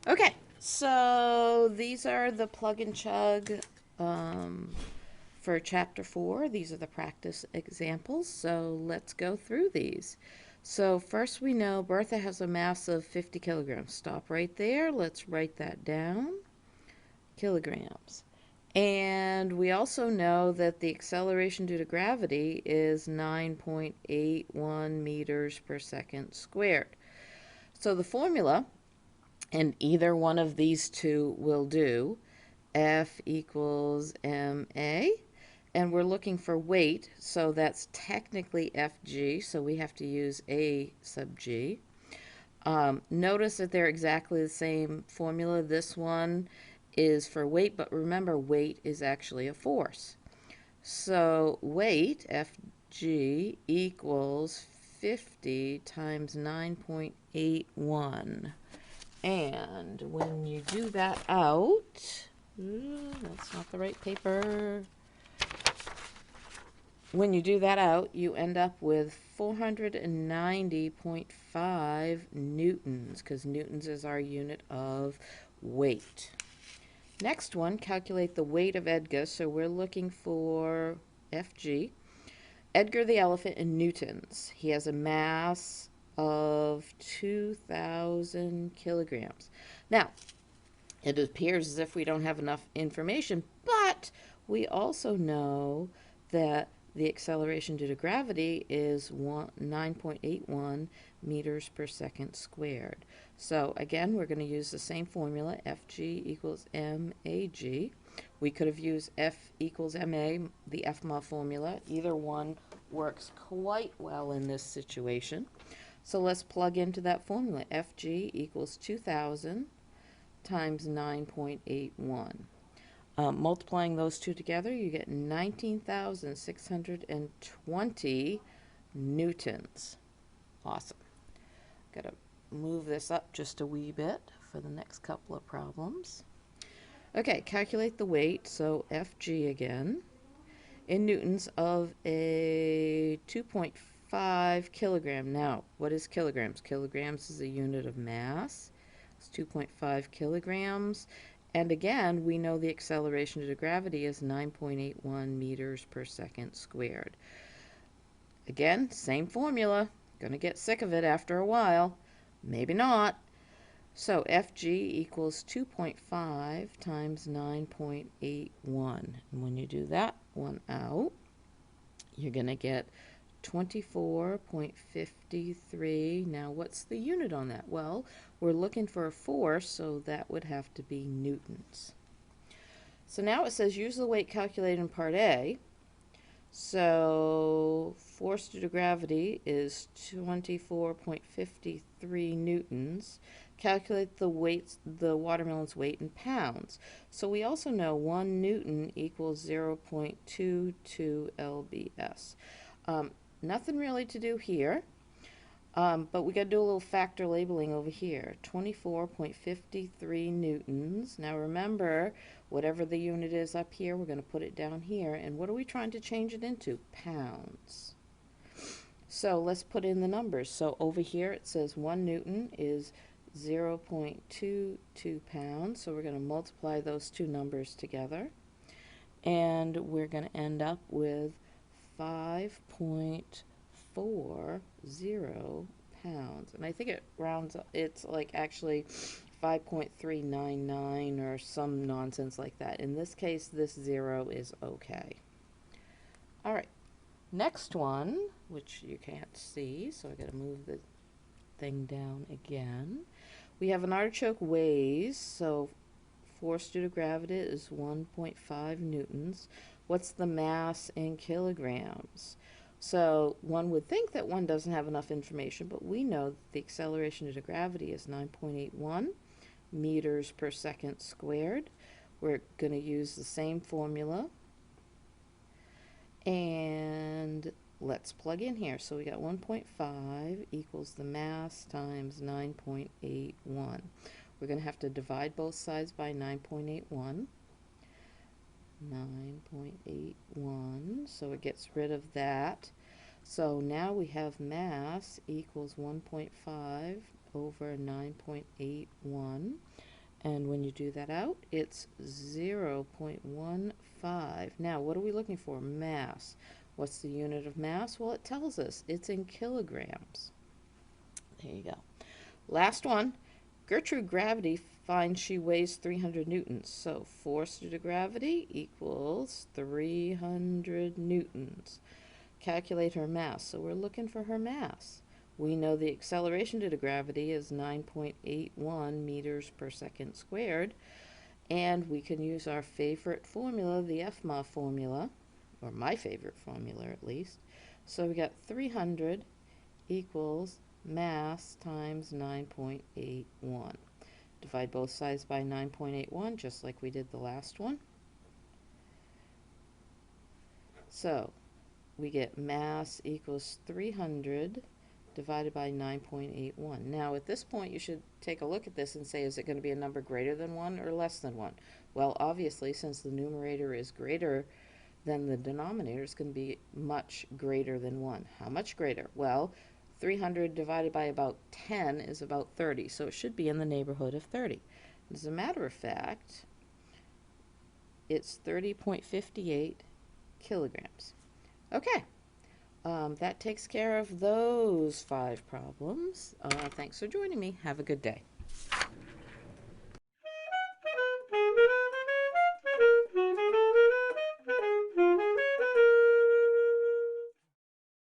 Okay, so these are the plug and chug um, for chapter 4. These are the practice examples, so let's go through these. So first we know Bertha has a mass of 50 kilograms. Stop right there. Let's write that down. Kilograms. And we also know that the acceleration due to gravity is 9.81 meters per second squared. So the formula, and either one of these two will do, F equals ma, and we're looking for weight, so that's technically Fg, so we have to use A sub g. Notice that they're exactly the same formula. This one is for weight, but remember weight is actually a force. So weight, Fg, equals 50 times 9.81. And when you do that out, that's not the right paper. When you do that out, you end up with 490.5 newtons, because newtons is our unit of weight. Next one, calculate the weight of Edgar. So we're looking for Fg. Edgar the elephant in newtons. He has a mass of 2,000 kilograms. Now, it appears as if we don't have enough information, but we also know that the acceleration due to gravity is 9.81 meters per second squared. So again, we're going to use the same formula, Fg equals mag. We could have used F equals ma, the FMA formula. Either one works quite well in this situation. So let's plug into that formula. Fg equals 2,000 times 9.81. Multiplying those two together, you get 19,620 newtons. Awesome. Got to move this up just a wee bit for the next couple of problems. Okay, calculate the weight, so Fg again, in newtons of a 2.5 kilogram. Now, what is kilograms? Kilograms is a unit of mass. It's 2.5 kilograms. And again, we know the acceleration due to gravity is 9.81 meters per second squared. Again, same formula. Gonna get sick of it after a while. Maybe not. So Fg equals 2.5 times 9.81. And when you do that one out, you're going to get 24.53. Now, what's the unit on that? Well, we're looking for a force, so that would have to be newtons. So now it says use the weight calculated in part A. So force due to gravity is 24.53 newtons. Calculate the watermelon's weight in pounds. So we also know 1 newton equals 0.22 lbs. Nothing really to do here, but we got to do a little factor labeling over here. 24.53 newtons. Now remember, whatever the unit is up here, we're going to put it down here. And what are we trying to change it into? Pounds. So let's put in the numbers. So over here it says 1 newton is 0.22 pounds. So we're going to multiply those two numbers together. And we're going to end up with 5.40 pounds. And I think it rounds up, it's like actually 5.399 or some nonsense like that. In this case, this 0 is okay. All right, next one, which you can't see, so I got to move the thing down again. We have an artichoke weighs, so force due to gravity is 1.5 newtons. What's the mass in kilograms? So one would think that one doesn't have enough information, but we know that the acceleration due to gravity is 9.81 meters per second squared. We're going to use the same formula. And let's plug in here. So we got 1.5 equals the mass times 9.81. We're going to have to divide both sides by 9.81. 9.81, so it gets rid of that. So now we have mass equals 1.5 over 9.81. And when you do that out, it's 0.15. Now, what are we looking for? Mass. What's the unit of mass? Well, it tells us. It's in kilograms. There you go. Last one. Gertrude Gravity finds she weighs 300 newtons. So force due to gravity equals 300 newtons. Calculate her mass. So we're looking for her mass. We know the acceleration due to gravity is 9.81 meters per second squared. And we can use our favorite formula, the FMA formula, or my favorite formula at least. So we got 300 equals mass times 9.81. Divide both sides by 9.81, just like we did the last one. So we get mass equals 300 divided by 9.81. Now at this point you should take a look at this and say, is it going to be a number greater than 1 or less than 1? Well, obviously, since the numerator is greater than the denominator, it's going to be much greater than 1. How much greater? Well, 300 divided by about 10 is about 30, so it should be in the neighborhood of 30. As a matter of fact, it's 30.58 kilograms. Okay. That takes care of those 5 problems. Thanks for joining me. Have a good day.